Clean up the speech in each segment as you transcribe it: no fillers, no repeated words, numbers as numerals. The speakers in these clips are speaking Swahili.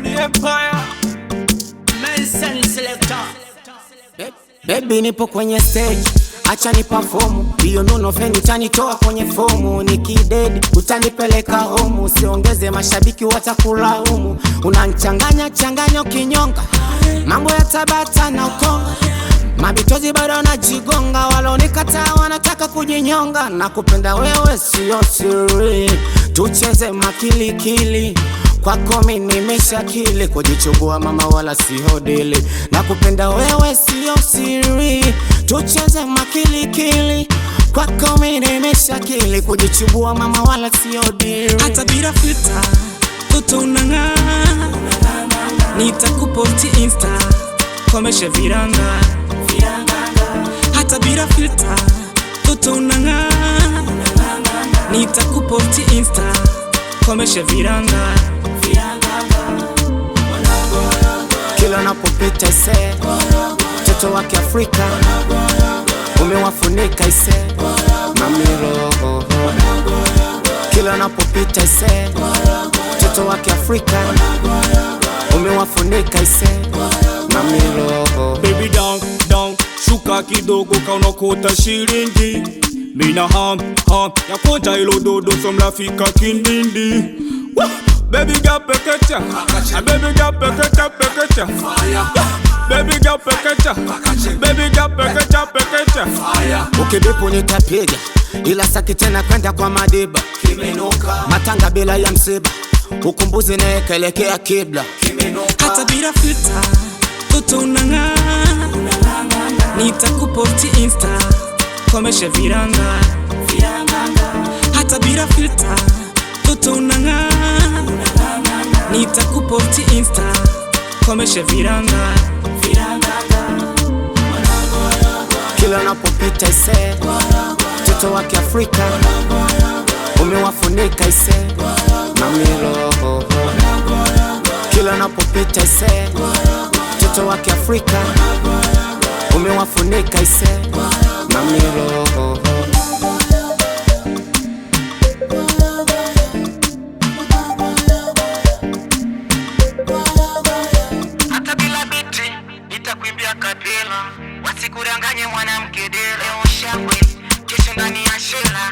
Goni Empire Mason Selector. Baby nipo kwenye stage, acha ni perform. Hiyo nono feni utanitoa kwenye fomu. Nikidedi utanipeleka home. Usiongeze mashabiki watakulaumu. Unanchanganya changanya ukinyonga, mambo ya Tabata na Ukonga. Mabitozi bado najigonga, walonikataa wanataka kujinyonga. Nakupenda wewe sio siri, tucheze makilikili. Kwako mimi nimeshakili, kujichubua mama wala sio dili. Nakupenda wewe sio siri, tucheze makilikili. Kwako mimi nimeshakili, kujichubua mama wala sio dili. Hata bila filter toto unang'aa, nitakuposti Insta komesha viranga. Hata bila filter toto unang'aa, nitakuposti Insta komesha viranga. Kila napopita ise, toto wa Kiafrika umewafunika ise, mamilo. Kila napopita ise, toto wa Kiafrika umewafunika ise, mamilo. Baby down, down, shuka kidogo kaunokota shilingi. Mina ham ya konja ilo dodo somlafika kindindi. Baby girl pekecha, baby girl pekecha. Baby girl pekecha, baby girl pekecha. Ukibipu nitapiga, ila saki tena kwenda kwa madiba. Matanga bila ya msiba, ukumbuzi na kelekea kibla. Hata bila filter toto unang'aa, nitakuposti Insta komesha viranga. Hata bila filter toto unang'aa, nitakuposti Insta komesha viranga. Kila napopita ise, toto wa Kiafrika umewafunika ise, mamilo. Kila napopita ise, toto wa Kiafrika umewafunika ise, mamilo. Hata bila biti nitakuimbia kapela, wasikudanganye mwanamke dele. Ushangwe kesho ndani ya shela.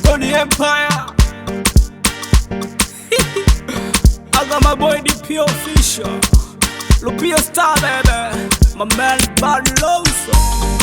Goni Empire I got my boy DP official, Lupia Star baby, my man Bad Loso.